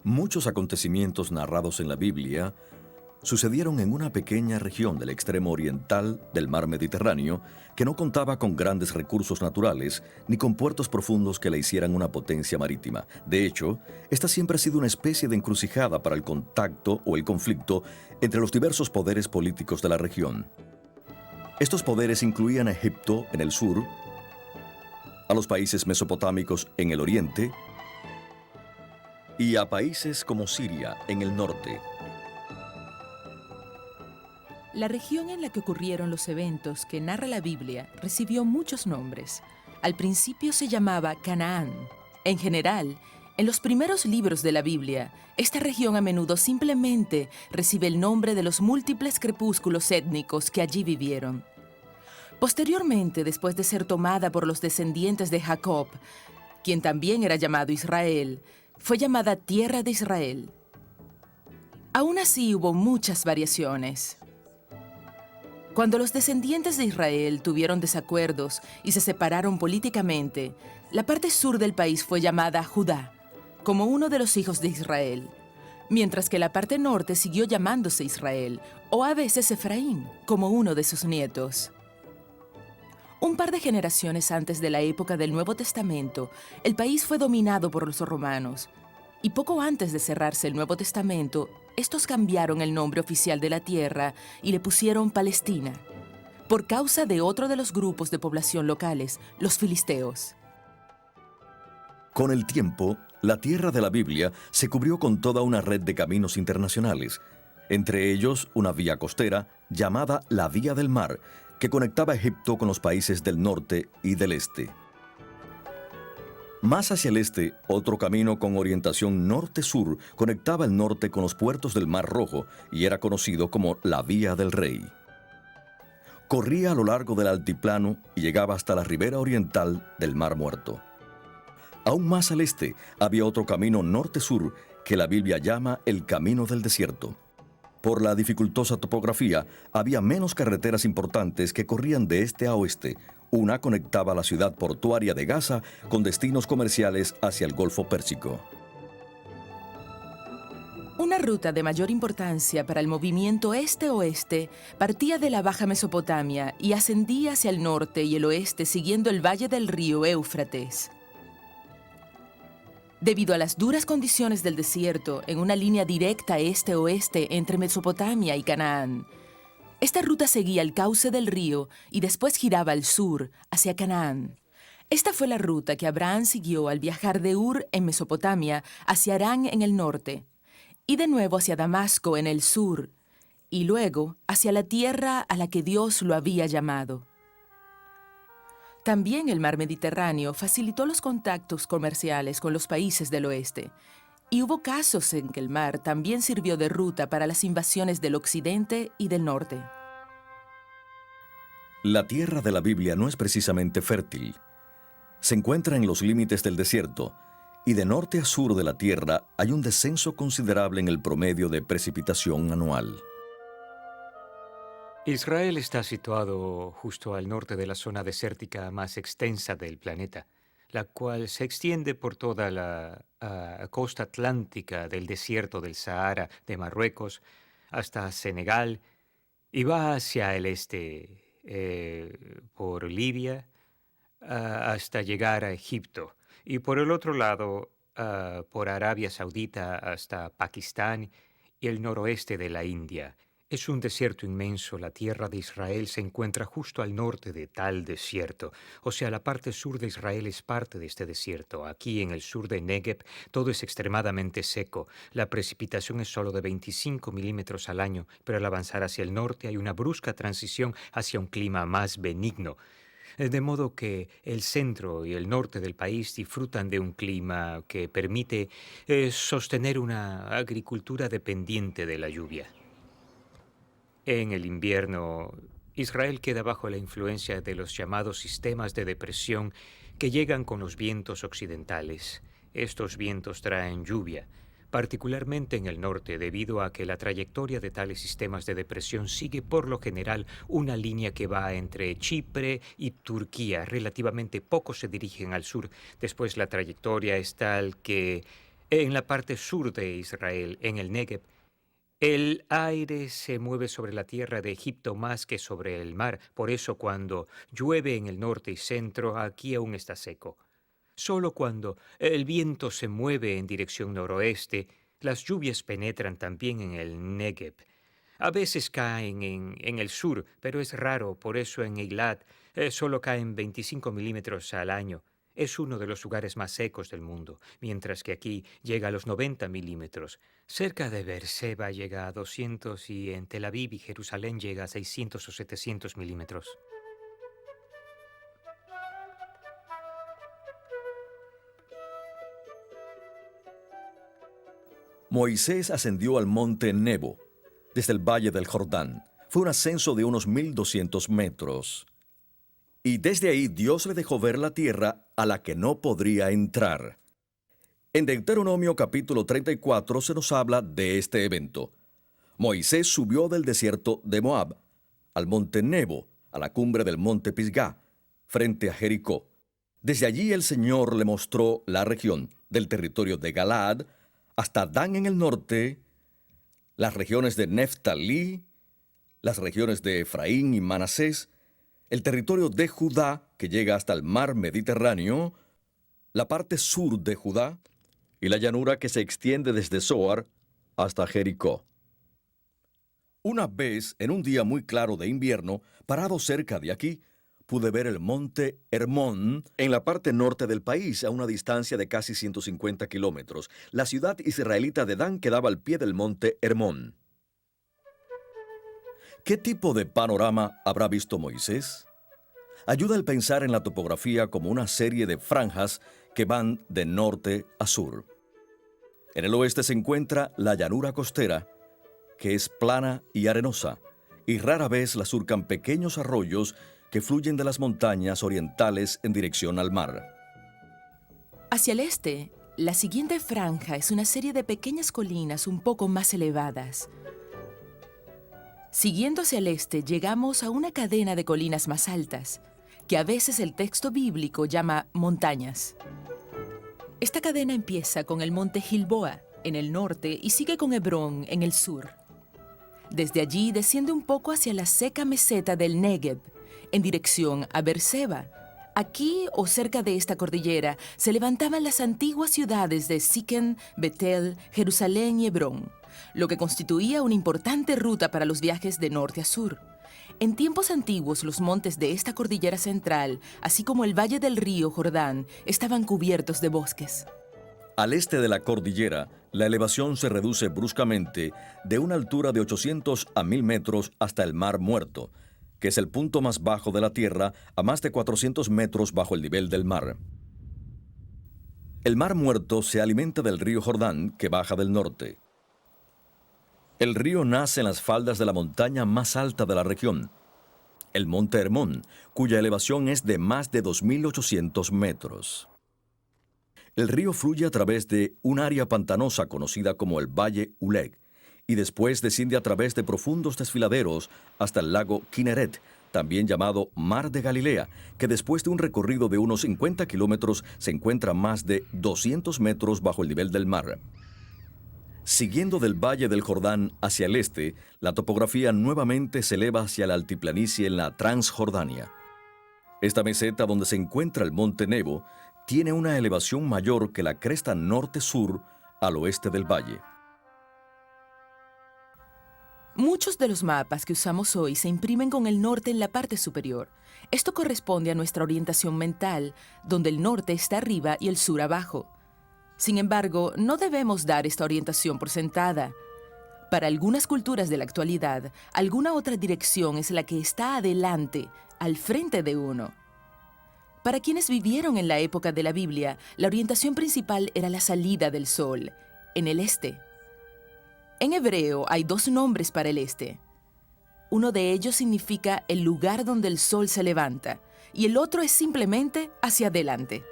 Muchos acontecimientos narrados en la Biblia sucedieron en una pequeña región del extremo oriental del mar Mediterráneo que no contaba con grandes recursos naturales ni con puertos profundos que la hicieran una potencia marítima. De hecho, esta siempre ha sido una especie de encrucijada para el contacto o el conflicto entre los diversos poderes políticos de la región. Estos poderes incluían a Egipto en el sur, a los países mesopotámicos en el oriente y a países como Siria en el norte. La región en la que ocurrieron los eventos que narra la Biblia recibió muchos nombres. Al principio se llamaba Canaán. En general, en los primeros libros de la Biblia, esta región a menudo simplemente recibe el nombre de los múltiples crepúsculos étnicos que allí vivieron. Posteriormente, después de ser tomada por los descendientes de Jacob, quien también era llamado Israel, fue llamada Tierra de Israel. Aún así hubo muchas variaciones. Cuando los descendientes de Israel tuvieron desacuerdos y se separaron políticamente, la parte sur del país fue llamada Judá, como uno de los hijos de Israel, mientras que la parte norte siguió llamándose Israel, o a veces Efraín, como uno de sus nietos. Un par de generaciones antes de la época del Nuevo Testamento, el país fue dominado por los romanos, y poco antes de cerrarse el Nuevo Testamento, estos cambiaron el nombre oficial de la tierra y le pusieron Palestina, por causa de otro de los grupos de población locales, los filisteos. Con el tiempo, la tierra de la Biblia se cubrió con toda una red de caminos internacionales, entre ellos una vía costera llamada la Vía del Mar, que conectaba Egipto con los países del norte y del este. Más hacia el este, otro camino con orientación norte-sur conectaba el norte con los puertos del Mar Rojo y era conocido como la Vía del Rey. Corría a lo largo del altiplano y llegaba hasta la ribera oriental del Mar Muerto. Aún más al este había otro camino norte-sur que la Biblia llama el Camino del Desierto. Por la dificultosa topografía, había menos carreteras importantes que corrían de este a oeste. Una conectaba la ciudad portuaria de Gaza con destinos comerciales hacia el Golfo Pérsico. Una ruta de mayor importancia para el movimiento este-oeste partía de la Baja Mesopotamia y ascendía hacia el norte y el oeste siguiendo el valle del río Éufrates. Debido a las duras condiciones del desierto, en una línea directa este-oeste entre Mesopotamia y Canaán, esta ruta seguía el cauce del río y después giraba al sur, hacia Canaán. Esta fue la ruta que Abraham siguió al viajar de Ur en Mesopotamia hacia Harán en el norte, y de nuevo hacia Damasco en el sur, y luego hacia la tierra a la que Dios lo había llamado. También el mar Mediterráneo facilitó los contactos comerciales con los países del oeste, y hubo casos en que el mar también sirvió de ruta para las invasiones del occidente y del norte. La tierra de la Biblia no es precisamente fértil. Se encuentra en los límites del desierto, y de norte a sur de la tierra hay un descenso considerable en el promedio de precipitación anual. Israel está situado justo al norte de la zona desértica más extensa del planeta, la cual se extiende por toda la costa atlántica del desierto del Sahara de Marruecos hasta Senegal y va hacia el este por Libia hasta llegar a Egipto y por el otro lado por Arabia Saudita hasta Pakistán y el noroeste de la India. Es un desierto inmenso. La tierra de Israel se encuentra justo al norte de tal desierto. O sea, la parte sur de Israel es parte de este desierto. Aquí, en el sur de Negev, todo es extremadamente seco. La precipitación es solo de 25 milímetros al año, pero al avanzar hacia el norte hay una brusca transición hacia un clima más benigno. De modo que el centro y el norte del país disfrutan de un clima que permite sostener una agricultura dependiente de la lluvia. En el invierno, Israel queda bajo la influencia de los llamados sistemas de depresión que llegan con los vientos occidentales. Estos vientos traen lluvia, particularmente en el norte, debido a que la trayectoria de tales sistemas de depresión sigue por lo general una línea que va entre Chipre y Turquía. Relativamente pocos se dirigen al sur. Después la trayectoria es tal que en la parte sur de Israel, en el Negev, el aire se mueve sobre la tierra de Egipto más que sobre el mar. Por eso cuando llueve en el norte y centro, aquí aún está seco. Solo cuando el viento se mueve en dirección noroeste, las lluvias penetran también en el Negev. A veces caen en el sur, pero es raro, por eso en Eilat solo caen 25 milímetros al año. Es uno de los lugares más secos del mundo, mientras que aquí llega a los 90 milímetros. Cerca de Beerseba llega a 200 y en Tel Aviv y Jerusalén llega a 600 o 700 milímetros. Moisés ascendió al monte Nebo, desde el valle del Jordán. Fue un ascenso de unos 1,200 metros. Y desde ahí Dios le dejó ver la tierra a la que no podría entrar. En Deuteronomio capítulo 34 se nos habla de este evento. Moisés subió del desierto de Moab al monte Nebo, a la cumbre del monte Pisgá, frente a Jericó. Desde allí el Señor le mostró la región del territorio de Galaad hasta Dan en el norte, las regiones de Neftalí, las regiones de Efraín y Manasés, el territorio de Judá, que llega hasta el mar Mediterráneo, la parte sur de Judá y la llanura que se extiende desde Zoar hasta Jericó. Una vez, en un día muy claro de invierno, parado cerca de aquí, pude ver el monte Hermón en la parte norte del país, a una distancia de casi 150 kilómetros. La ciudad israelita de Dan quedaba al pie del monte Hermón. ¿Qué tipo de panorama habrá visto Moisés? Ayuda al pensar en la topografía como una serie de franjas que van de norte a sur. En el oeste se encuentra la llanura costera, que es plana y arenosa, y rara vez la surcan pequeños arroyos que fluyen de las montañas orientales en dirección al mar. Hacia el este, la siguiente franja es una serie de pequeñas colinas un poco más elevadas. Siguiendo hacia el este, llegamos a una cadena de colinas más altas, que a veces el texto bíblico llama montañas. Esta cadena empieza con el monte Gilboa, en el norte, y sigue con Hebrón, en el sur. Desde allí desciende un poco hacia la seca meseta del Negev, en dirección a Beerseba. Aquí, o cerca de esta cordillera, se levantaban las antiguas ciudades de Siquem, Betel, Jerusalén y Hebrón, lo que constituía una importante ruta para los viajes de norte a sur. En tiempos antiguos, los montes de esta cordillera central, así como el valle del río Jordán, estaban cubiertos de bosques. Al este de la cordillera, la elevación se reduce bruscamente de una altura de 800 a 1,000 metros hasta el Mar Muerto, que es el punto más bajo de la Tierra, a más de 400 metros bajo el nivel del mar. El Mar Muerto se alimenta del río Jordán, que baja del norte. El río nace en las faldas de la montaña más alta de la región, el monte Hermón, cuya elevación es de más de 2,800 metros. El río fluye a través de un área pantanosa conocida como el Valle Uleg, y después desciende a través de profundos desfiladeros hasta el lago Kinneret, también llamado Mar de Galilea, que después de un recorrido de unos 50 kilómetros se encuentra más de 200 metros bajo el nivel del mar. Siguiendo del Valle del Jordán hacia el este, la topografía nuevamente se eleva hacia la altiplanicie en la Transjordania. Esta meseta donde se encuentra el monte Nebo tiene una elevación mayor que la cresta norte-sur al oeste del valle. Muchos de los mapas que usamos hoy se imprimen con el norte en la parte superior. Esto corresponde a nuestra orientación mental, donde el norte está arriba y el sur abajo. Sin embargo, no debemos dar esta orientación por sentada. Para algunas culturas de la actualidad, alguna otra dirección es la que está adelante, al frente de uno. Para quienes vivieron en la época de la Biblia, la orientación principal era la salida del sol, en el este. En hebreo hay dos nombres para el este. Uno de ellos significa el lugar donde el sol se levanta, y el otro es simplemente hacia adelante.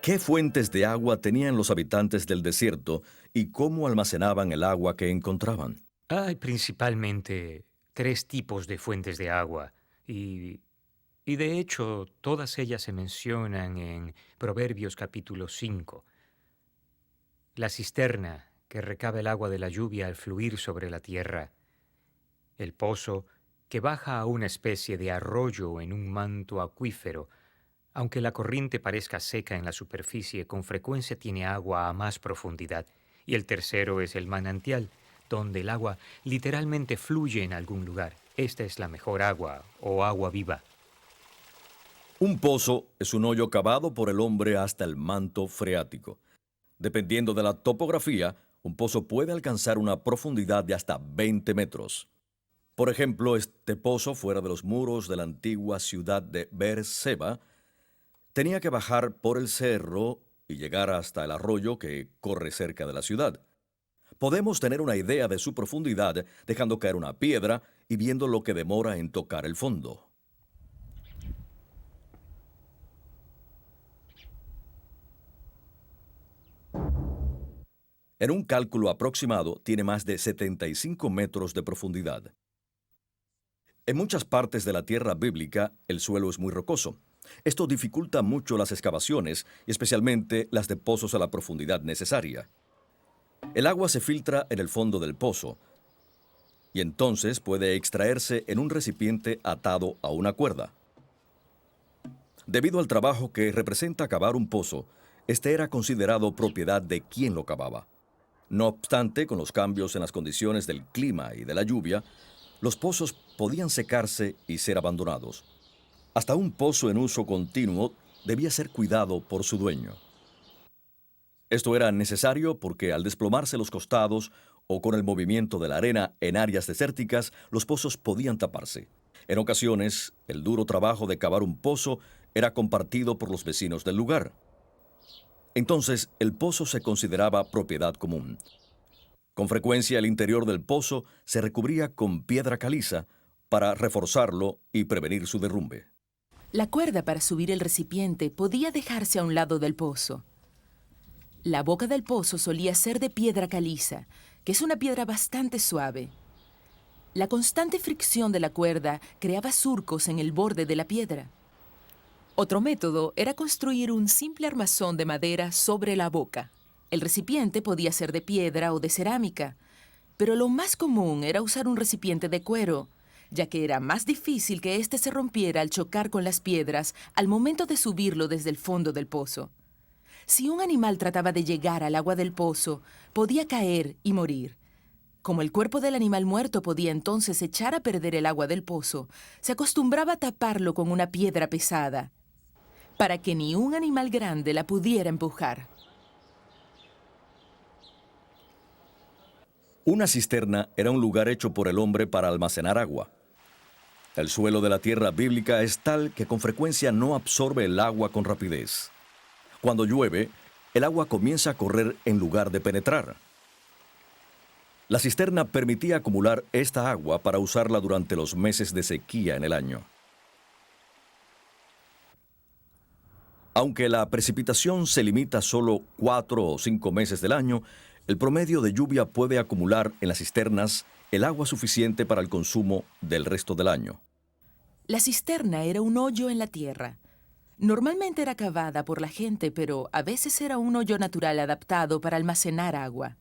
¿Qué fuentes de agua tenían los habitantes del desierto y cómo almacenaban el agua que encontraban? Hay principalmente tres tipos de fuentes de agua y de hecho todas ellas se mencionan en Proverbios capítulo 5. La cisterna que recaba el agua de la lluvia al fluir sobre la tierra. El pozo que baja a una especie de arroyo en un manto acuífero. Aunque la corriente parezca seca en la superficie, con frecuencia tiene agua a más profundidad. Y el tercero es el manantial, donde el agua literalmente fluye en algún lugar. Esta es la mejor agua o agua viva. Un pozo es un hoyo cavado por el hombre hasta el manto freático. Dependiendo de la topografía, un pozo puede alcanzar una profundidad de hasta 20 metros. Por ejemplo, este pozo fuera de los muros de la antigua ciudad de Beerseba tenía que bajar por el cerro y llegar hasta el arroyo que corre cerca de la ciudad. Podemos tener una idea de su profundidad dejando caer una piedra y viendo lo que demora en tocar el fondo. En un cálculo aproximado, tiene más de 75 metros de profundidad. En muchas partes de la tierra bíblica, el suelo es muy rocoso. Esto dificulta mucho las excavaciones, y especialmente las de pozos a la profundidad necesaria. El agua se filtra en el fondo del pozo, y entonces puede extraerse en un recipiente atado a una cuerda. Debido al trabajo que representa cavar un pozo, este era considerado propiedad de quien lo cavaba. No obstante, con los cambios en las condiciones del clima y de la lluvia, los pozos podían secarse y ser abandonados. Hasta un pozo en uso continuo debía ser cuidado por su dueño. Esto era necesario porque al desplomarse los costados o con el movimiento de la arena en áreas desérticas, los pozos podían taparse. En ocasiones, el duro trabajo de cavar un pozo era compartido por los vecinos del lugar. Entonces, el pozo se consideraba propiedad común. Con frecuencia, el interior del pozo se recubría con piedra caliza para reforzarlo y prevenir su derrumbe. La cuerda para subir el recipiente podía dejarse a un lado del pozo. La boca del pozo solía ser de piedra caliza, que es una piedra bastante suave. La constante fricción de la cuerda creaba surcos en el borde de la piedra. Otro método era construir un simple armazón de madera sobre la boca. El recipiente podía ser de piedra o de cerámica, pero lo más común era usar un recipiente de cuero, ya que era más difícil que éste se rompiera al chocar con las piedras al momento de subirlo desde el fondo del pozo. Si un animal trataba de llegar al agua del pozo, podía caer y morir. Como el cuerpo del animal muerto podía entonces echar a perder el agua del pozo, se acostumbraba a taparlo con una piedra pesada, para que ni un animal grande la pudiera empujar. Una cisterna era un lugar hecho por el hombre para almacenar agua. El suelo de la tierra bíblica es tal que con frecuencia no absorbe el agua con rapidez. Cuando llueve, el agua comienza a correr en lugar de penetrar. La cisterna permitía acumular esta agua para usarla durante los meses de sequía en el año. Aunque la precipitación se limita a solo 4 o 5 meses del año, el promedio de lluvia puede acumular en las cisternas el agua suficiente para el consumo del resto del año. La cisterna era un hoyo en la tierra. Normalmente era cavada por la gente, pero a veces era un hoyo natural adaptado para almacenar agua.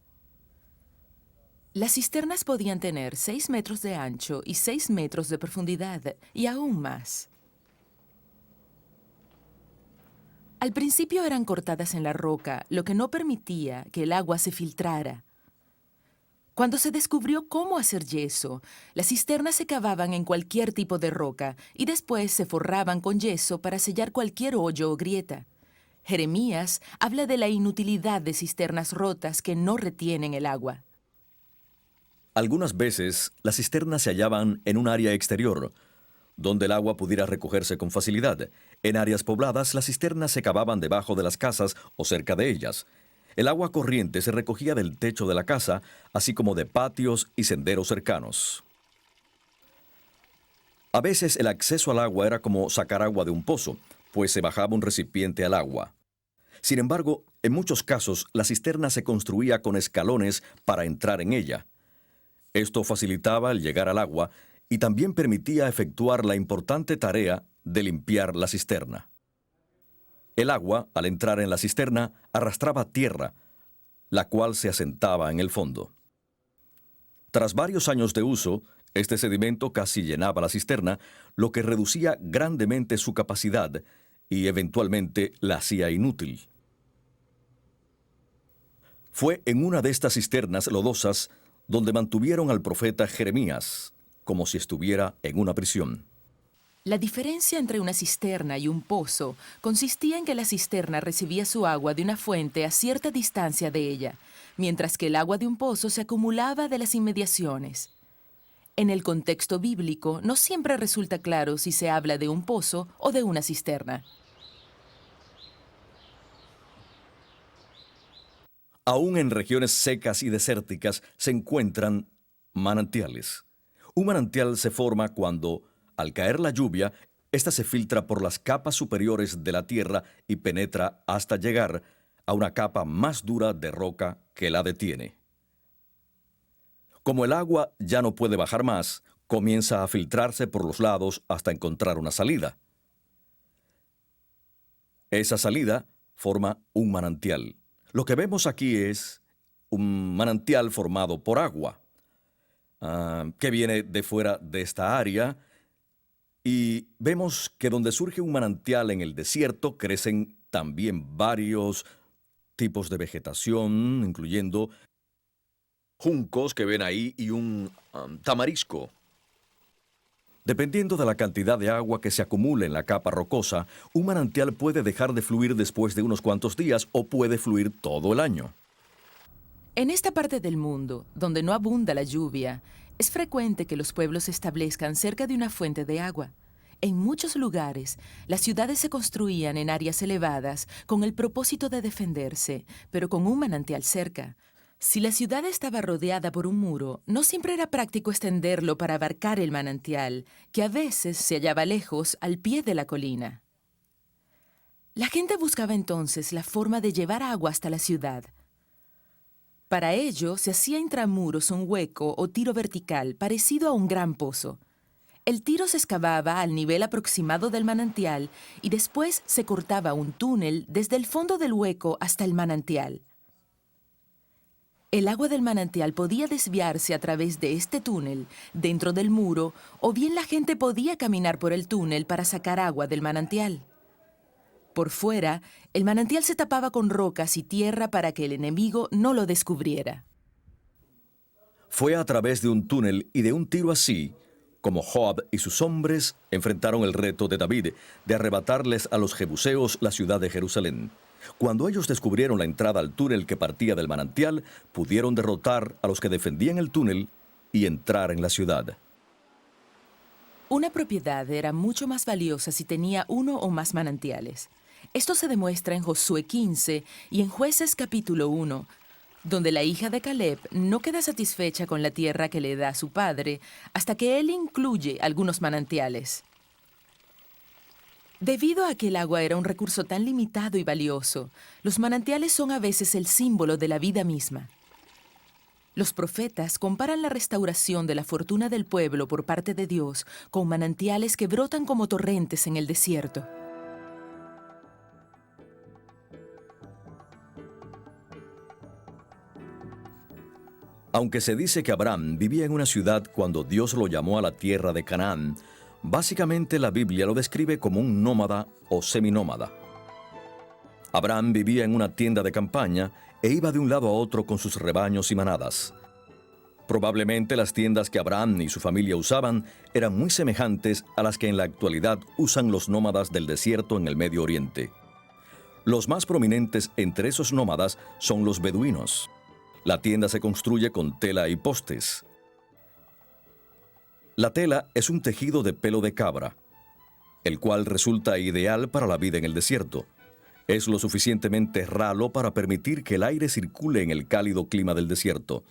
Las cisternas podían tener 6 metros de ancho y 6 metros de profundidad, y aún más. Al principio eran cortadas en la roca, lo que no permitía que el agua se filtrara. Cuando se descubrió cómo hacer yeso, las cisternas se cavaban en cualquier tipo de roca y después se forraban con yeso para sellar cualquier hoyo o grieta. Jeremías habla de la inutilidad de cisternas rotas que no retienen el agua. Algunas veces las cisternas se hallaban en un área exterior, donde el agua pudiera recogerse con facilidad. En áreas pobladas, las cisternas se cavaban debajo de las casas o cerca de ellas. El agua corriente se recogía del techo de la casa, así como de patios y senderos cercanos. A veces el acceso al agua era como sacar agua de un pozo, pues se bajaba un recipiente al agua. Sin embargo, en muchos casos, la cisterna se construía con escalones para entrar en ella. Esto facilitaba el llegar al agua y también permitía efectuar la importante tarea de limpiar la cisterna. El agua, al entrar en la cisterna, arrastraba tierra, la cual se asentaba en el fondo. Tras varios años de uso, este sedimento casi llenaba la cisterna, lo que reducía grandemente su capacidad y eventualmente la hacía inútil. Fue en una de estas cisternas lodosas donde mantuvieron al profeta Jeremías, como si estuviera en una prisión. La diferencia entre una cisterna y un pozo consistía en que la cisterna recibía su agua de una fuente a cierta distancia de ella, mientras que el agua de un pozo se acumulaba de las inmediaciones. En el contexto bíblico, no siempre resulta claro si se habla de un pozo o de una cisterna. Aún en regiones secas y desérticas se encuentran manantiales. Un manantial se forma cuando, al caer la lluvia, ésta se filtra por las capas superiores de la tierra y penetra hasta llegar a una capa más dura de roca que la detiene. Como el agua ya no puede bajar más, comienza a filtrarse por los lados hasta encontrar una salida. Esa salida forma un manantial. Lo que vemos aquí es un manantial formado por agua, que viene de fuera de esta área, y vemos que donde surge un manantial en el desierto crecen también varios tipos de vegetación, incluyendo juncos que ven ahí y un tamarisco. Dependiendo de la cantidad de agua que se acumule en la capa rocosa, un manantial puede dejar de fluir después de unos cuantos días o puede fluir todo el año. En esta parte del mundo, donde no abunda la lluvia, es frecuente que los pueblos se establezcan cerca de una fuente de agua. En muchos lugares, las ciudades se construían en áreas elevadas con el propósito de defenderse, pero con un manantial cerca. Si la ciudad estaba rodeada por un muro, no siempre era práctico extenderlo para abarcar el manantial, que a veces se hallaba lejos, al pie de la colina. La gente buscaba entonces la forma de llevar agua hasta la ciudad. Para ello, se hacía intramuros un hueco o tiro vertical parecido a un gran pozo. El tiro se excavaba al nivel aproximado del manantial y después se cortaba un túnel desde el fondo del hueco hasta el manantial. El agua del manantial podía desviarse a través de este túnel, dentro del muro, o bien la gente podía caminar por el túnel para sacar agua del manantial. Por fuera, el manantial se tapaba con rocas y tierra para que el enemigo no lo descubriera. Fue a través de un túnel y de un tiro así como Joab y sus hombres enfrentaron el reto de David de arrebatarles a los jebuseos la ciudad de Jerusalén. Cuando ellos descubrieron la entrada al túnel que partía del manantial, pudieron derrotar a los que defendían el túnel y entrar en la ciudad. Una propiedad era mucho más valiosa si tenía uno o más manantiales. Esto se demuestra en Josué 15 y en Jueces capítulo 1, donde la hija de Caleb no queda satisfecha con la tierra que le da a su padre hasta que él incluye algunos manantiales. Debido a que el agua era un recurso tan limitado y valioso, los manantiales son a veces el símbolo de la vida misma. Los profetas comparan la restauración de la fortuna del pueblo por parte de Dios con manantiales que brotan como torrentes en el desierto. Aunque se dice que Abraham vivía en una ciudad cuando Dios lo llamó a la tierra de Canaán, básicamente la Biblia lo describe como un nómada o seminómada. Abraham vivía en una tienda de campaña e iba de un lado a otro con sus rebaños y manadas. Probablemente las tiendas que Abraham y su familia usaban eran muy semejantes a las que en la actualidad usan los nómadas del desierto en el Medio Oriente. Los más prominentes entre esos nómadas son los beduinos. La tienda se construye con tela y postes. La tela es un tejido de pelo de cabra, el cual resulta ideal para la vida en el desierto. Es lo suficientemente ralo para permitir que el aire circule en el cálido clima del desierto.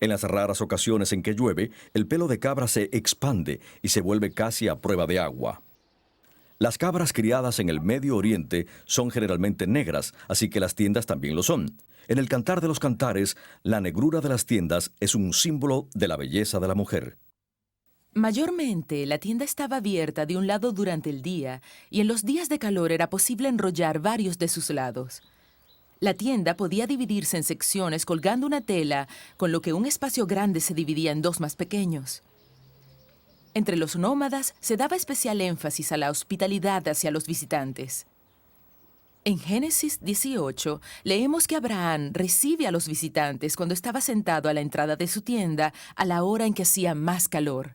En las raras ocasiones en que llueve, el pelo de cabra se expande y se vuelve casi a prueba de agua. Las cabras criadas en el Medio Oriente son generalmente negras, así que las tiendas también lo son. En el Cantar de los Cantares, la negrura de las tiendas es un símbolo de la belleza de la mujer. Mayormente, la tienda estaba abierta de un lado durante el día y en los días de calor era posible enrollar varios de sus lados. La tienda podía dividirse en secciones colgando una tela, con lo que un espacio grande se dividía en dos más pequeños. Entre los nómadas se daba especial énfasis a la hospitalidad hacia los visitantes. En Génesis 18 leemos que Abraham recibe a los visitantes cuando estaba sentado a la entrada de su tienda a la hora en que hacía más calor.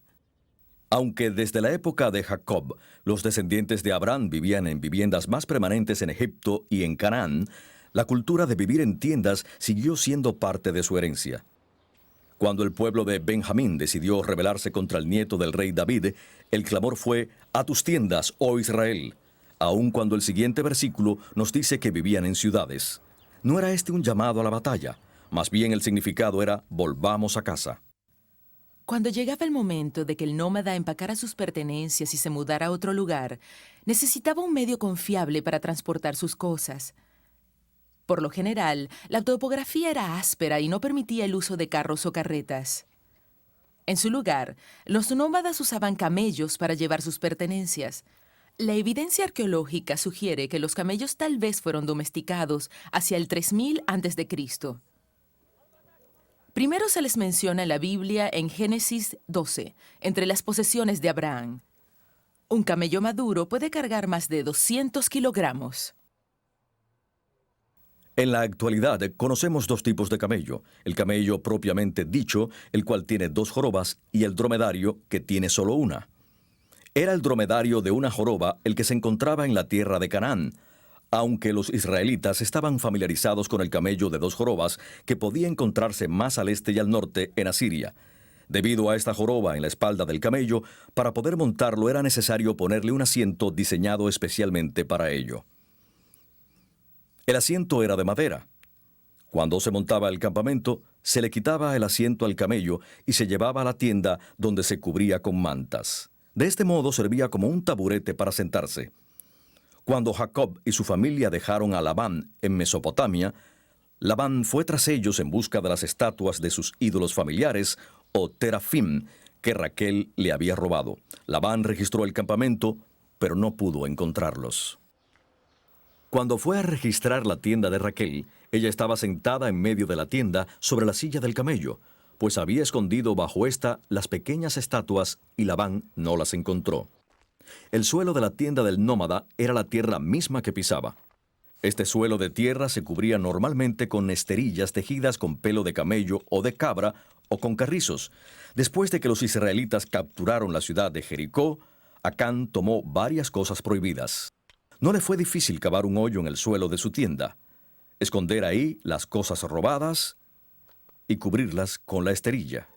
Aunque desde la época de Jacob, los descendientes de Abraham vivían en viviendas más permanentes en Egipto y en Canaán, la cultura de vivir en tiendas siguió siendo parte de su herencia. Cuando el pueblo de Benjamín decidió rebelarse contra el nieto del rey David, el clamor fue: «A tus tiendas, oh Israel», aun cuando el siguiente versículo nos dice que vivían en ciudades. No era este un llamado a la batalla, más bien el significado era: «volvamos a casa». Cuando llegaba el momento de que el nómada empacara sus pertenencias y se mudara a otro lugar, necesitaba un medio confiable para transportar sus cosas. Por lo general, la topografía era áspera y no permitía el uso de carros o carretas. En su lugar, los nómadas usaban camellos para llevar sus pertenencias. La evidencia arqueológica sugiere que los camellos tal vez fueron domesticados hacia el 3000 a.C. Primero se les menciona en la Biblia en Génesis 12, entre las posesiones de Abraham. Un camello maduro puede cargar más de 200 kilogramos. En la actualidad conocemos dos tipos de camello: el camello propiamente dicho, el cual tiene dos jorobas, y el dromedario, que tiene solo una. Era el dromedario de una joroba el que se encontraba en la tierra de Canaán, aunque los israelitas estaban familiarizados con el camello de dos jorobas, que podía encontrarse más al este y al norte en Asiria. Debido a esta joroba en la espalda del camello, para poder montarlo era necesario ponerle un asiento diseñado especialmente para ello. El asiento era de madera. Cuando se montaba el campamento, se le quitaba el asiento al camello y se llevaba a la tienda, donde se cubría con mantas. De este modo servía como un taburete para sentarse. Cuando Jacob y su familia dejaron a Labán en Mesopotamia, Labán fue tras ellos en busca de las estatuas de sus ídolos familiares, o terafim, que Raquel le había robado. Labán registró el campamento, pero no pudo encontrarlos. Cuando fue a registrar la tienda de Raquel, ella estaba sentada en medio de la tienda sobre la silla del camello, pues había escondido bajo esta las pequeñas estatuas y Labán no las encontró. El suelo de la tienda del nómada era la tierra misma que pisaba. Este suelo de tierra se cubría normalmente con esterillas tejidas con pelo de camello o de cabra o con carrizos. Después de que los israelitas capturaron la ciudad de Jericó, Acán tomó varias cosas prohibidas. No le fue difícil cavar un hoyo en el suelo de su tienda, esconder ahí las cosas robadas y cubrirlas con la esterilla.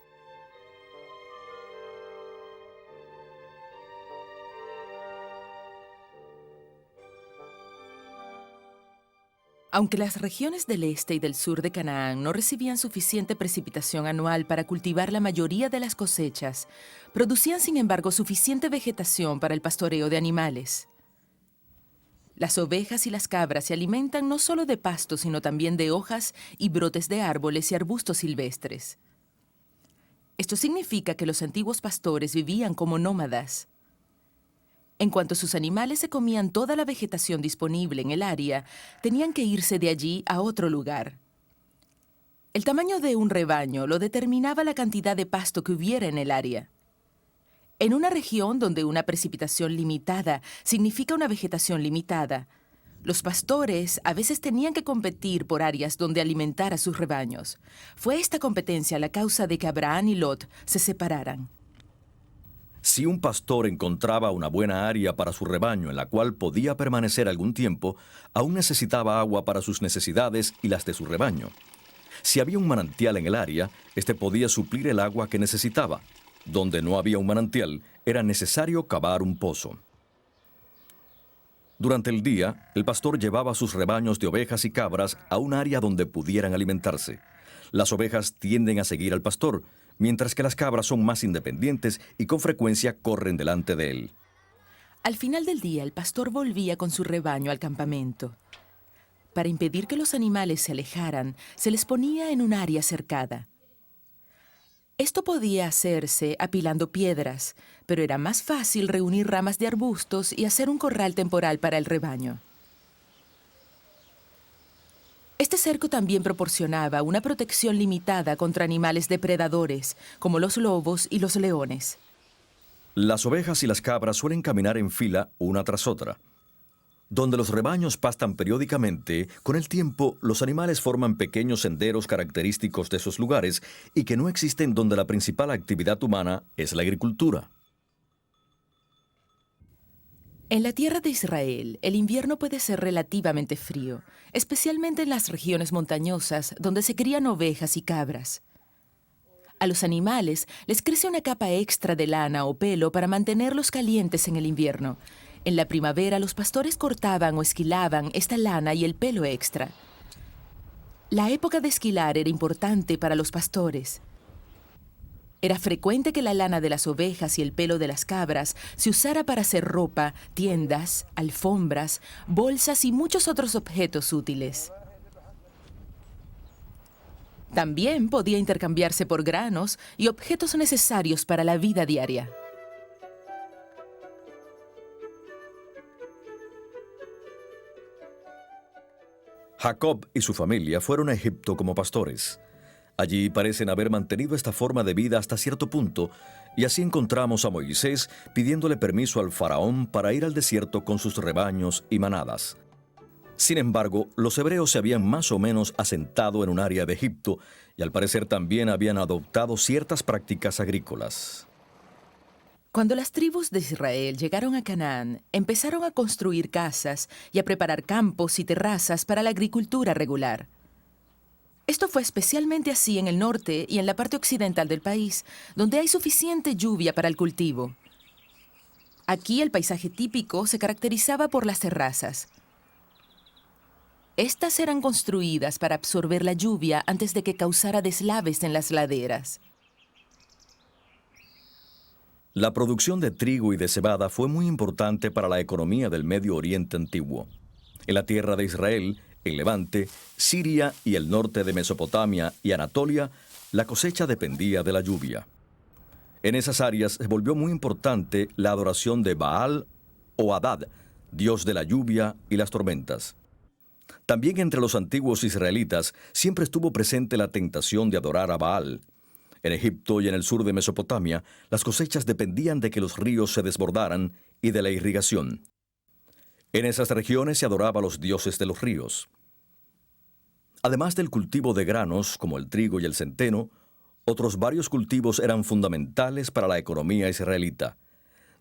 Aunque las regiones del este y del sur de Canaán no recibían suficiente precipitación anual para cultivar la mayoría de las cosechas, producían sin embargo suficiente vegetación para el pastoreo de animales. Las ovejas y las cabras se alimentan no solo de pasto, sino también de hojas y brotes de árboles y arbustos silvestres. Esto significa que los antiguos pastores vivían como nómadas. En cuanto sus animales se comían toda la vegetación disponible en el área, tenían que irse de allí a otro lugar. El tamaño de un rebaño lo determinaba la cantidad de pasto que hubiera en el área. En una región donde una precipitación limitada significa una vegetación limitada, los pastores a veces tenían que competir por áreas donde alimentar a sus rebaños. Fue esta competencia la causa de que Abraham y Lot se separaran. Si un pastor encontraba una buena área para su rebaño en la cual podía permanecer algún tiempo, aún necesitaba agua para sus necesidades y las de su rebaño. Si había un manantial en el área, este podía suplir el agua que necesitaba. Donde no había un manantial, era necesario cavar un pozo. Durante el día, el pastor llevaba sus rebaños de ovejas y cabras a un área donde pudieran alimentarse. Las ovejas tienden a seguir al pastor, mientras que las cabras son más independientes y con frecuencia corren delante de él. Al final del día, el pastor volvía con su rebaño al campamento. Para impedir que los animales se alejaran, se les ponía en un área cercada. Esto podía hacerse apilando piedras, pero era más fácil reunir ramas de arbustos y hacer un corral temporal para el rebaño. Este cerco también proporcionaba una protección limitada contra animales depredadores, como los lobos y los leones. Las ovejas y las cabras suelen caminar en fila una tras otra. Donde los rebaños pastan periódicamente, con el tiempo los animales forman pequeños senderos característicos de esos lugares y que no existen donde la principal actividad humana es la agricultura. En la tierra de Israel, el invierno puede ser relativamente frío, especialmente en las regiones montañosas donde se crían ovejas y cabras. A los animales les crece una capa extra de lana o pelo para mantenerlos calientes en el invierno. En la primavera, los pastores cortaban o esquilaban esta lana y el pelo extra. La época de esquilar era importante para los pastores. Era frecuente que la lana de las ovejas y el pelo de las cabras se usara para hacer ropa, tiendas, alfombras, bolsas y muchos otros objetos útiles. También podía intercambiarse por granos y objetos necesarios para la vida diaria. Jacob y su familia fueron a Egipto como pastores. Allí parecen haber mantenido esta forma de vida hasta cierto punto, y así encontramos a Moisés pidiéndole permiso al faraón para ir al desierto con sus rebaños y manadas. Sin embargo, los hebreos se habían más o menos asentado en un área de Egipto y al parecer también habían adoptado ciertas prácticas agrícolas. Cuando las tribus de Israel llegaron a Canaán, empezaron a construir casas y a preparar campos y terrazas para la agricultura regular. Esto fue especialmente así en el norte y en la parte occidental del país, donde hay suficiente lluvia para el cultivo. Aquí el paisaje típico se caracterizaba por las terrazas. Estas eran construidas para absorber la lluvia antes de que causara deslaves en las laderas. La producción de trigo y de cebada fue muy importante para la economía del Medio Oriente antiguo. En la tierra de Israel, el Levante, Siria y el norte de Mesopotamia y Anatolia, la cosecha dependía de la lluvia. En esas áreas se volvió muy importante la adoración de Baal o Hadad, dios de la lluvia y las tormentas. También entre los antiguos israelitas siempre estuvo presente la tentación de adorar a Baal. En Egipto y en el sur de Mesopotamia, las cosechas dependían de que los ríos se desbordaran y de la irrigación. En esas regiones se adoraba a los dioses de los ríos. Además del cultivo de granos, como el trigo y el centeno, otros varios cultivos eran fundamentales para la economía israelita.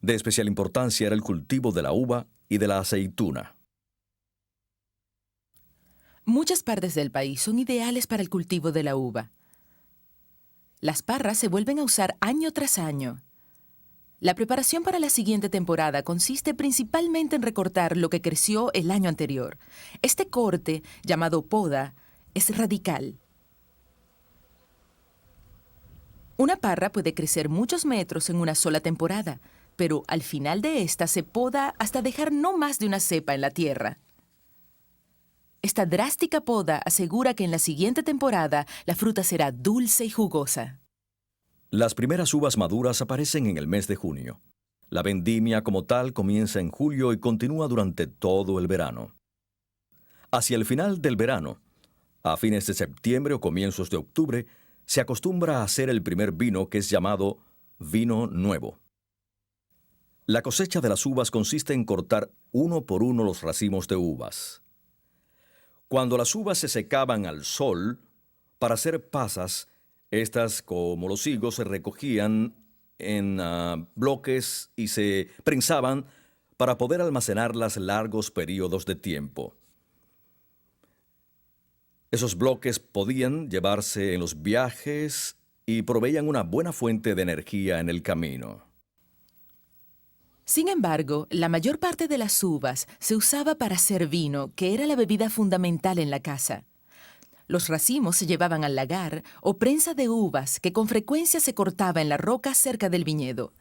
De especial importancia era el cultivo de la uva y de la aceituna. Muchas partes del país son ideales para el cultivo de la uva. Las parras se vuelven a usar año tras año. La preparación para la siguiente temporada consiste principalmente en recortar lo que creció el año anterior. Este corte, llamado poda, es radical. Una parra puede crecer muchos metros en una sola temporada, pero al final de esta se poda hasta dejar no más de una cepa en la tierra. Esta drástica poda asegura que en la siguiente temporada la fruta será dulce y jugosa. Las primeras uvas maduras aparecen en el mes de junio. La vendimia como tal comienza en julio y continúa durante todo el verano. Hacia el final del verano, a fines de septiembre o comienzos de octubre, se acostumbra a hacer el primer vino que es llamado vino nuevo. La cosecha de las uvas consiste en cortar uno por uno los racimos de uvas. Cuando las uvas se secaban al sol, para hacer pasas, estas, como los higos, se recogían en bloques y se prensaban para poder almacenarlas largos periodos de tiempo. Esos bloques podían llevarse en los viajes y proveían una buena fuente de energía en el camino. Sin embargo, la mayor parte de las uvas se usaba para hacer vino, que era la bebida fundamental en la casa. Los racimos se llevaban al lagar o prensa de uvas que con frecuencia se cortaba en la roca cerca del viñedo.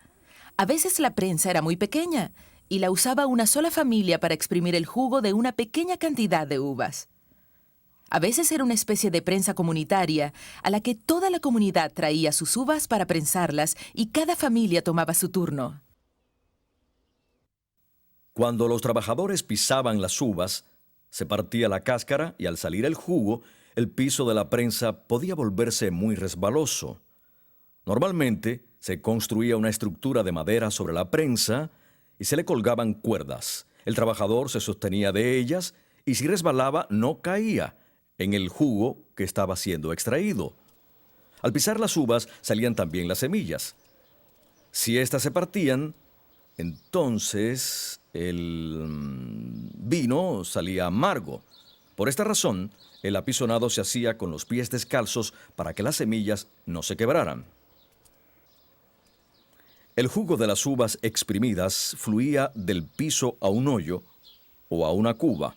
A veces la prensa era muy pequeña y la usaba una sola familia para exprimir el jugo de una pequeña cantidad de uvas. A veces era una especie de prensa comunitaria a la que toda la comunidad traía sus uvas para prensarlas y cada familia tomaba su turno. Cuando los trabajadores pisaban las uvas, se partía la cáscara y al salir el jugo, el piso de la prensa podía volverse muy resbaloso. Normalmente se construía una estructura de madera sobre la prensa y se le colgaban cuerdas. El trabajador se sostenía de ellas y si resbalaba no caía en el jugo que estaba siendo extraído. Al pisar las uvas salían también las semillas. Si éstas se partían, entonces el vino salía amargo. Por esta razón, el apisonado se hacía con los pies descalzos para que las semillas no se quebraran. El jugo de las uvas exprimidas fluía del piso a un hoyo o a una cuba.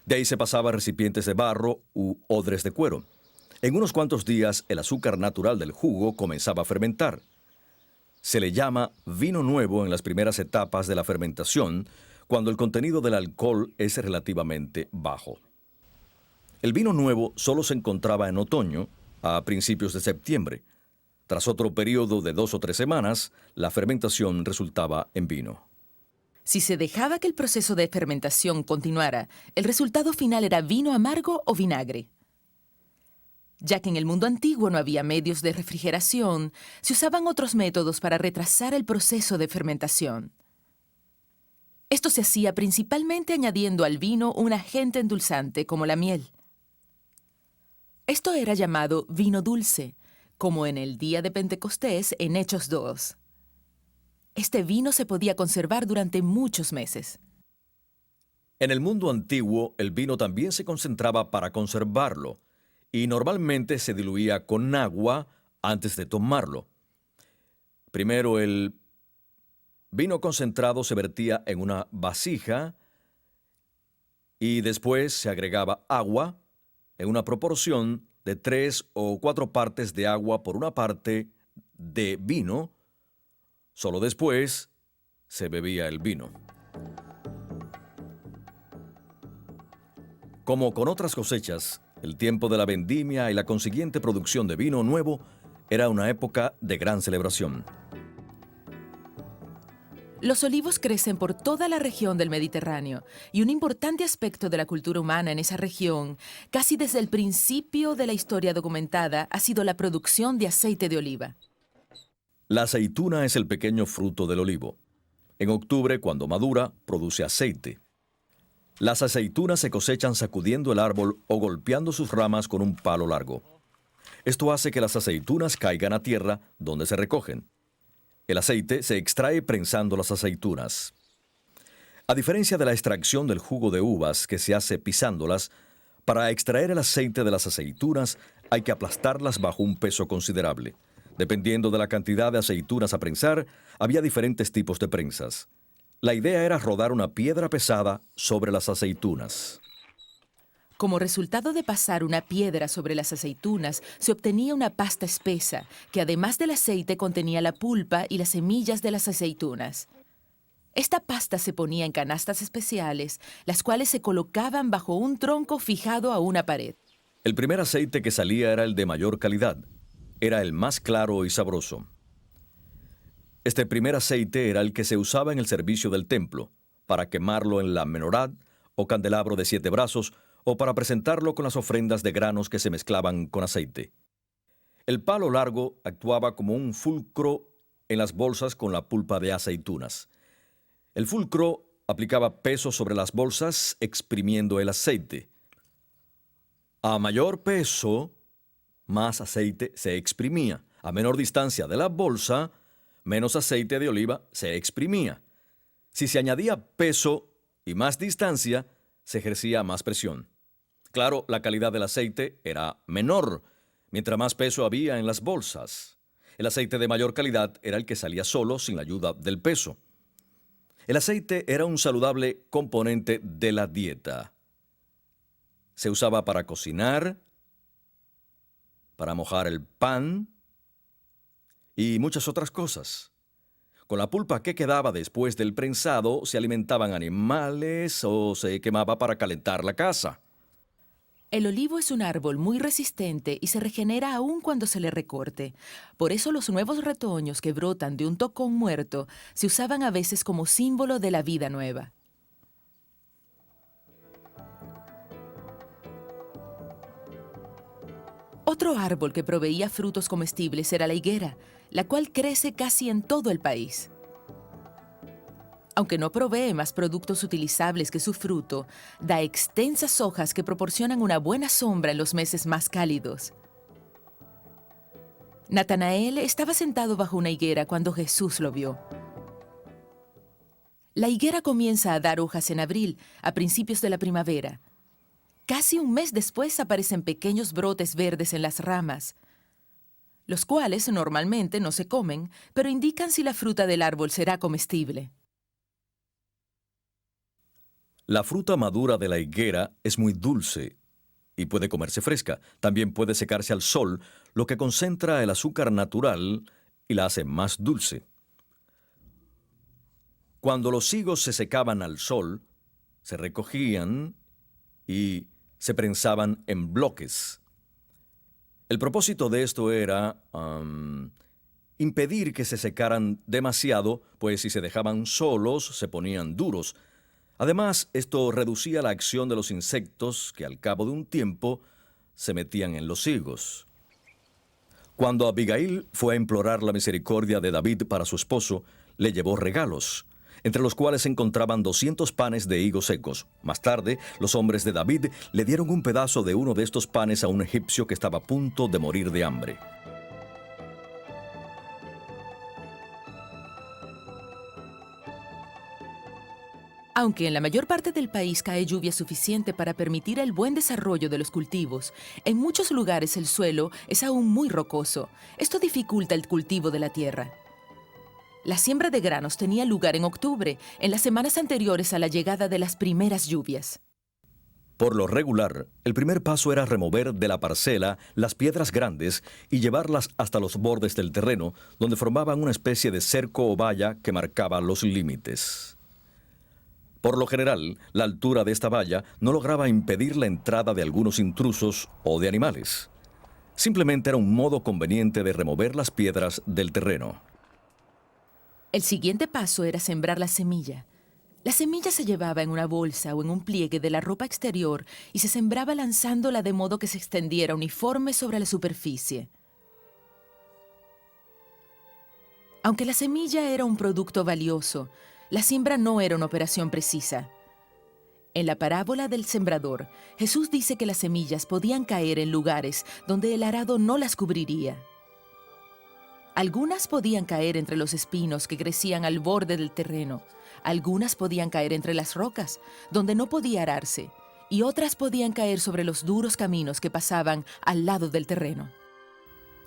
De ahí se pasaba a recipientes de barro u odres de cuero. En unos cuantos días, el azúcar natural del jugo comenzaba a fermentar. Se le llama vino nuevo en las primeras etapas de la fermentación, cuando el contenido del alcohol es relativamente bajo. El vino nuevo solo se encontraba en otoño, a principios de septiembre. Tras otro periodo de 2 o 3 semanas, la fermentación resultaba en vino. Si se dejaba que el proceso de fermentación continuara, el resultado final era vino amargo o vinagre. Ya que en el mundo antiguo no había medios de refrigeración, se usaban otros métodos para retrasar el proceso de fermentación. Esto se hacía principalmente añadiendo al vino un agente endulzante como la miel. Esto era llamado vino dulce, como en el día de Pentecostés en Hechos 2. Este vino se podía conservar durante muchos meses. En el mundo antiguo, el vino también se concentraba para conservarlo, y normalmente se diluía con agua antes de tomarlo. Primero el vino concentrado se vertía en una vasija y después se agregaba agua en una proporción de 3 o 4 partes de agua por una parte de vino. Solo después se bebía el vino. Como con otras cosechas, el tiempo de la vendimia y la consiguiente producción de vino nuevo era una época de gran celebración. Los olivos crecen por toda la región del Mediterráneo y un importante aspecto de la cultura humana en esa región, casi desde el principio de la historia documentada, ha sido la producción de aceite de oliva. La aceituna es el pequeño fruto del olivo. En octubre, cuando madura, produce aceite. Las aceitunas se cosechan sacudiendo el árbol o golpeando sus ramas con un palo largo. Esto hace que las aceitunas caigan a tierra donde se recogen. El aceite se extrae prensando las aceitunas. A diferencia de la extracción del jugo de uvas que se hace pisándolas, para extraer el aceite de las aceitunas hay que aplastarlas bajo un peso considerable. Dependiendo de la cantidad de aceitunas a prensar, había diferentes tipos de prensas. La idea era rodar una piedra pesada sobre las aceitunas. Como resultado de pasar una piedra sobre las aceitunas, se obtenía una pasta espesa, que además del aceite contenía la pulpa y las semillas de las aceitunas. Esta pasta se ponía en canastas especiales, las cuales se colocaban bajo un tronco fijado a una pared. El primer aceite que salía era el de mayor calidad. Era el más claro y sabroso. Este primer aceite era el que se usaba en el servicio del templo, para quemarlo en la menorá o candelabro de 7 brazos, o para presentarlo con las ofrendas de granos que se mezclaban con aceite. El palo largo actuaba como un fulcro en las bolsas con la pulpa de aceitunas. El fulcro aplicaba peso sobre las bolsas exprimiendo el aceite. A mayor peso, más aceite se exprimía. A menor distancia de la bolsa, menos aceite de oliva se exprimía. Si se añadía peso y más distancia, se ejercía más presión. Claro, la calidad del aceite era menor, mientras más peso había en las bolsas. El aceite de mayor calidad era el que salía solo sin la ayuda del peso. El aceite era un saludable componente de la dieta. Se usaba para cocinar, para mojar el pan y muchas otras cosas. Con la pulpa que quedaba después del prensado se alimentaban animales o se quemaba para calentar la casa. El olivo es un árbol muy resistente y se regenera aún cuando se le recorte. Por eso los nuevos retoños que brotan de un tocón muerto se usaban a veces como símbolo de la vida nueva. Otro árbol que proveía frutos comestibles era la higuera, la cual crece casi en todo el país. Aunque no provee más productos utilizables que su fruto, da extensas hojas que proporcionan una buena sombra en los meses más cálidos. Natanael estaba sentado bajo una higuera cuando Jesús lo vio. La higuera comienza a dar hojas en abril, a principios de la primavera. Casi un mes después aparecen pequeños brotes verdes en las ramas, los cuales normalmente no se comen, pero indican si la fruta del árbol será comestible. La fruta madura de la higuera es muy dulce y puede comerse fresca. También puede secarse al sol, lo que concentra el azúcar natural y la hace más dulce. Cuando los higos se secaban al sol, se recogían y se prensaban en bloques. El propósito de esto era impedir que se secaran demasiado, pues si se dejaban solos se ponían duros. Además, esto reducía la acción de los insectos que al cabo de un tiempo se metían en los higos. Cuando Abigail fue a implorar la misericordia de David para su esposo, le llevó regalos, entre los cuales se encontraban 200 panes de higos secos. Más tarde, los hombres de David le dieron un pedazo de uno de estos panes a un egipcio que estaba a punto de morir de hambre. Aunque en la mayor parte del país cae lluvia suficiente para permitir el buen desarrollo de los cultivos, en muchos lugares el suelo es aún muy rocoso. Esto dificulta el cultivo de la tierra. La siembra de granos tenía lugar en octubre, en las semanas anteriores a la llegada de las primeras lluvias. Por lo regular, el primer paso era remover de la parcela las piedras grandes y llevarlas hasta los bordes del terreno, donde formaban una especie de cerco o valla que marcaba los límites. Por lo general, la altura de esta valla no lograba impedir la entrada de algunos intrusos o de animales. Simplemente era un modo conveniente de remover las piedras del terreno. El siguiente paso era sembrar la semilla. La semilla se llevaba en una bolsa o en un pliegue de la ropa exterior y se sembraba lanzándola de modo que se extendiera uniforme sobre la superficie. Aunque la semilla era un producto valioso, la siembra no era una operación precisa. En la parábola del sembrador, Jesús dice que las semillas podían caer en lugares donde el arado no las cubriría. Algunas podían caer entre los espinos que crecían al borde del terreno, algunas podían caer entre las rocas, donde no podía ararse, y otras podían caer sobre los duros caminos que pasaban al lado del terreno.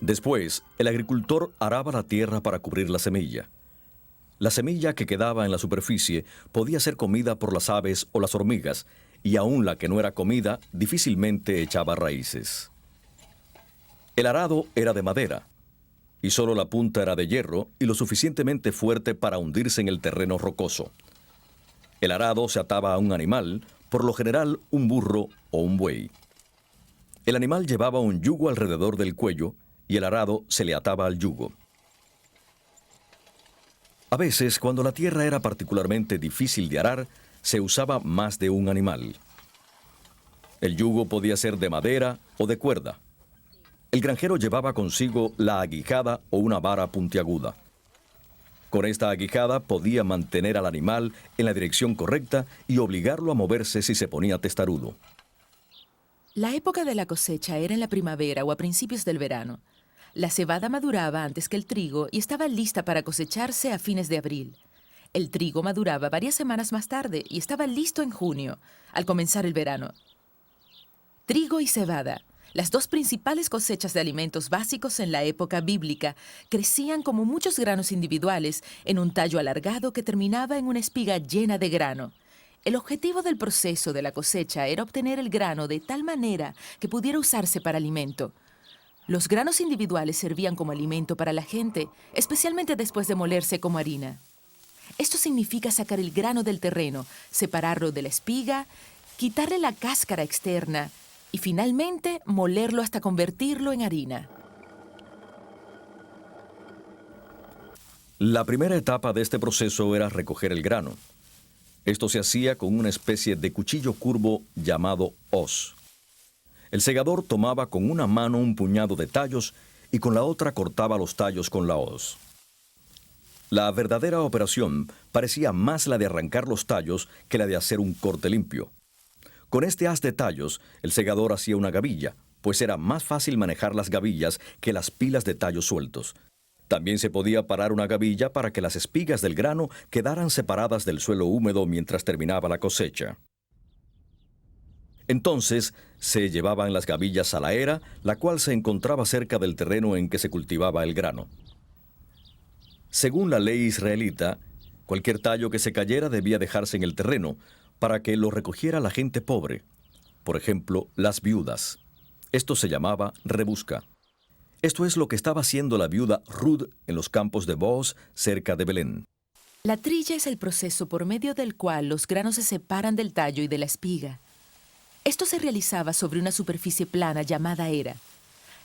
Después, el agricultor araba la tierra para cubrir la semilla. La semilla que quedaba en la superficie podía ser comida por las aves o las hormigas, y aún la que no era comida difícilmente echaba raíces. El arado era de madera, y solo la punta era de hierro y lo suficientemente fuerte para hundirse en el terreno rocoso. El arado se ataba a un animal, por lo general un burro o un buey. El animal llevaba un yugo alrededor del cuello y el arado se le ataba al yugo. A veces, cuando la tierra era particularmente difícil de arar, se usaba más de un animal. El yugo podía ser de madera o de cuerda. El granjero llevaba consigo la aguijada o una vara puntiaguda. Con esta aguijada podía mantener al animal en la dirección correcta y obligarlo a moverse si se ponía testarudo. La época de la cosecha era en la primavera o a principios del verano. La cebada maduraba antes que el trigo y estaba lista para cosecharse a fines de abril. El trigo maduraba varias semanas más tarde y estaba listo en junio, al comenzar el verano. Trigo y cebada, Las dos principales cosechas de alimentos básicos en la época bíblica crecían como muchos granos individuales en un tallo alargado que terminaba en una espiga llena de grano. El objetivo del proceso de la cosecha era obtener el grano de tal manera que pudiera usarse para alimento. Los granos individuales servían como alimento para la gente, especialmente después de molerse como harina. Esto significa sacar el grano del terreno, separarlo de la espiga, quitarle la cáscara externa y finalmente molerlo hasta convertirlo en harina. La primera etapa de este proceso era recoger el grano. Esto se hacía con una especie de cuchillo curvo llamado hoz. El segador tomaba con una mano un puñado de tallos y con la otra cortaba los tallos con la hoz. La verdadera operación parecía más la de arrancar los tallos que la de hacer un corte limpio. Con este haz de tallos, el segador hacía una gavilla, pues era más fácil manejar las gavillas que las pilas de tallos sueltos. También se podía parar una gavilla para que las espigas del grano quedaran separadas del suelo húmedo mientras terminaba la cosecha. Entonces, se llevaban las gavillas a la era, la cual se encontraba cerca del terreno en que se cultivaba el grano. Según la ley israelita, cualquier tallo que se cayera debía dejarse en el terreno para que lo recogiera la gente pobre, por ejemplo, las viudas. Esto se llamaba rebusca. Esto es lo que estaba haciendo la viuda Ruth en los campos de Booz, cerca de Belén. La trilla es el proceso por medio del cual los granos se separan del tallo y de la espiga. Esto se realizaba sobre una superficie plana llamada era.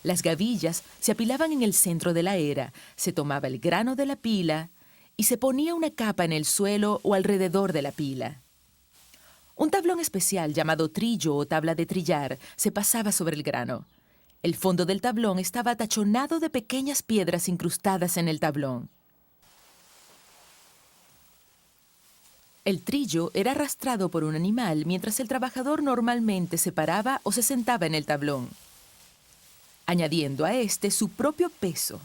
Las gavillas se apilaban en el centro de la era, se tomaba el grano de la pila y se ponía una capa en el suelo o alrededor de la pila. Un tablón especial llamado trillo o tabla de trillar se pasaba sobre el grano. El fondo del tablón estaba tachonado de pequeñas piedras incrustadas en el tablón. El trillo era arrastrado por un animal mientras el trabajador normalmente se paraba o se sentaba en el tablón, añadiendo a este su propio peso.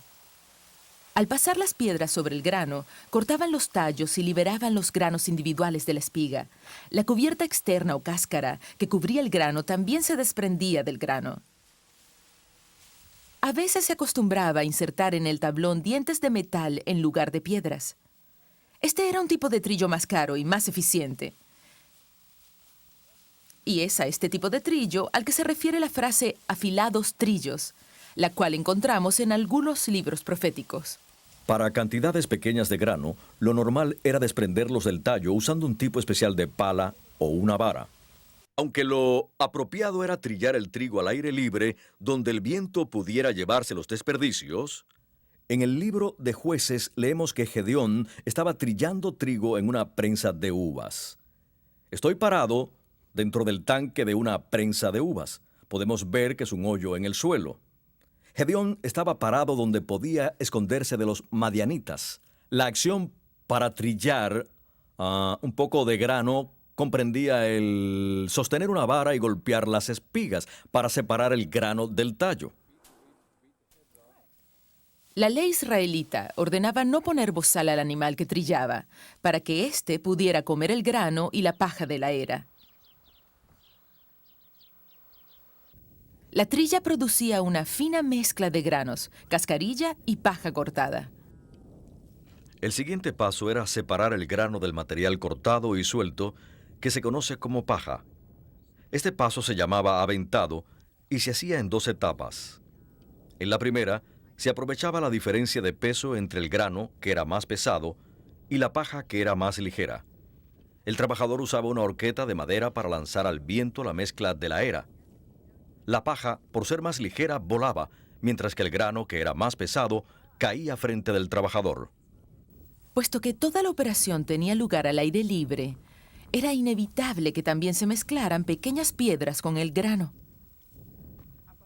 Al pasar las piedras sobre el grano, cortaban los tallos y liberaban los granos individuales de la espiga. La cubierta externa o cáscara que cubría el grano también se desprendía del grano. A veces se acostumbraba a insertar en el tablón dientes de metal en lugar de piedras. Este era un tipo de trillo más caro y más eficiente. Y es a este tipo de trillo al que se refiere la frase afilados trillos, la cual encontramos en algunos libros proféticos. Para cantidades pequeñas de grano, lo normal era desprenderlos del tallo usando un tipo especial de pala o una vara. Aunque lo apropiado era trillar el trigo al aire libre, donde el viento pudiera llevarse los desperdicios, en el libro de Jueces leemos que Gedeón estaba trillando trigo en una prensa de uvas. Estoy parado dentro del tanque de una prensa de uvas. Podemos ver que es un hoyo en el suelo. Gedeón estaba parado donde podía esconderse de los madianitas. La acción para trillar un poco de grano comprendía el sostener una vara y golpear las espigas para separar el grano del tallo. La ley israelita ordenaba no poner bozal al animal que trillaba, para que éste pudiera comer el grano y la paja de la era. La trilla producía una fina mezcla de granos, cascarilla y paja cortada. El siguiente paso era separar el grano del material cortado y suelto, que se conoce como paja. Este paso se llamaba aventado y se hacía en 2 etapas. En la primera, se aprovechaba la diferencia de peso entre el grano, que era más pesado, y la paja, que era más ligera. El trabajador usaba una horqueta de madera para lanzar al viento la mezcla de la era. La paja, por ser más ligera, volaba, mientras que el grano, que era más pesado, caía frente del trabajador. Puesto que toda la operación tenía lugar al aire libre, era inevitable que también se mezclaran pequeñas piedras con el grano.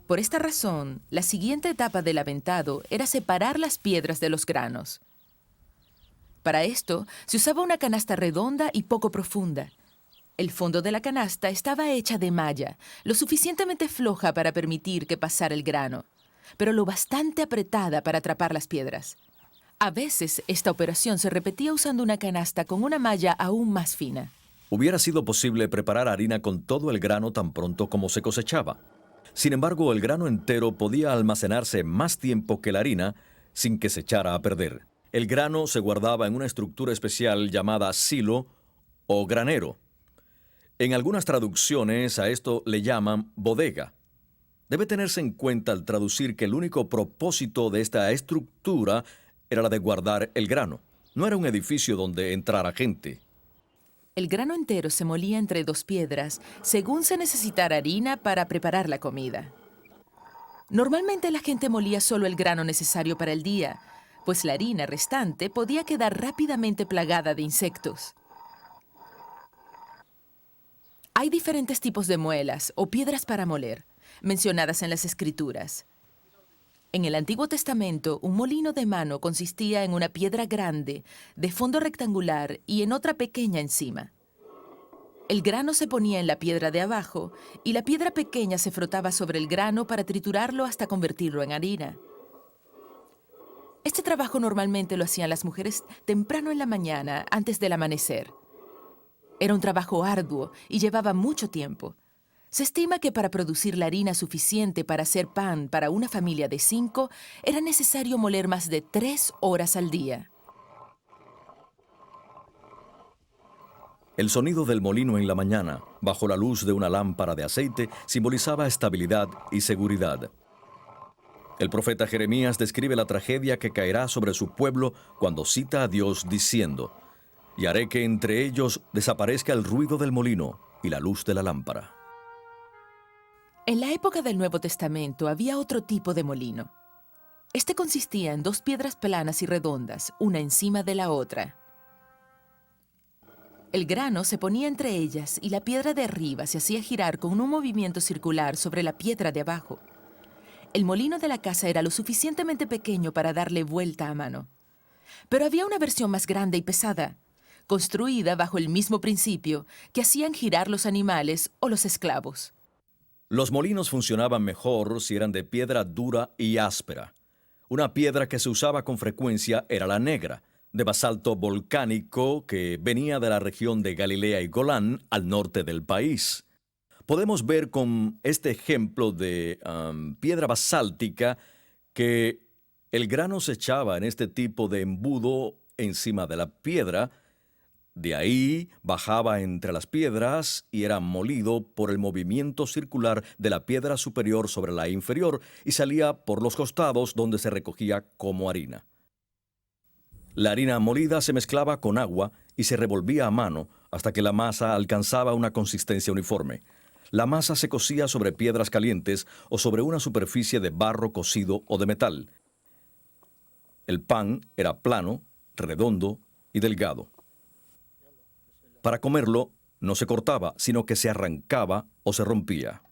Por esta razón, la siguiente etapa del aventado era separar las piedras de los granos. Para esto, se usaba una canasta redonda y poco profunda. El fondo de la canasta estaba hecha de malla, lo suficientemente floja para permitir que pasara el grano, pero lo bastante apretada para atrapar las piedras. A veces, esta operación se repetía usando una canasta con una malla aún más fina. Hubiera sido posible preparar harina con todo el grano tan pronto como se cosechaba. Sin embargo, el grano entero podía almacenarse más tiempo que la harina sin que se echara a perder. El grano se guardaba en una estructura especial llamada silo o granero. En algunas traducciones a esto le llaman bodega. Debe tenerse en cuenta al traducir que el único propósito de esta estructura era la de guardar el grano. No era un edificio donde entrara gente. El grano entero se molía entre dos piedras según se necesitara harina para preparar la comida. Normalmente la gente molía solo el grano necesario para el día, pues la harina restante podía quedar rápidamente plagada de insectos. Hay diferentes tipos de muelas o piedras para moler, mencionadas en las Escrituras. En el Antiguo Testamento, un molino de mano consistía en una piedra grande, de fondo rectangular y en otra pequeña encima. El grano se ponía en la piedra de abajo y la piedra pequeña se frotaba sobre el grano para triturarlo hasta convertirlo en harina. Este trabajo normalmente lo hacían las mujeres temprano en la mañana, antes del amanecer. Era un trabajo arduo y llevaba mucho tiempo. Se estima que para producir la harina suficiente para hacer pan para una familia de 5, era necesario moler más de 3 horas al día. El sonido del molino en la mañana, bajo la luz de una lámpara de aceite, simbolizaba estabilidad y seguridad. El profeta Jeremías describe la tragedia que caerá sobre su pueblo cuando cita a Dios diciendo: «Y haré que entre ellos desaparezca el ruido del molino y la luz de la lámpara». En la época del Nuevo Testamento había otro tipo de molino. Este consistía en 2 piedras planas y redondas, una encima de la otra. El grano se ponía entre ellas y la piedra de arriba se hacía girar con un movimiento circular sobre la piedra de abajo. El molino de la casa era lo suficientemente pequeño para darle vuelta a mano. Pero había una versión más grande y pesada, construida bajo el mismo principio que hacían girar los animales o los esclavos. Los molinos funcionaban mejor si eran de piedra dura y áspera. Una piedra que se usaba con frecuencia era la negra, de basalto volcánico que venía de la región de Galilea y Golán, al norte del país. Podemos ver con este ejemplo de piedra basáltica que el grano se echaba en este tipo de embudo encima de la piedra. De ahí bajaba entre las piedras y era molido por el movimiento circular de la piedra superior sobre la inferior y salía por los costados, donde se recogía como harina. La harina molida se mezclaba con agua y se revolvía a mano hasta que la masa alcanzaba una consistencia uniforme. La masa se cocía sobre piedras calientes o sobre una superficie de barro cocido o de metal. El pan era plano, redondo y delgado. Para comerlo, no se cortaba, sino que se arrancaba o se rompía.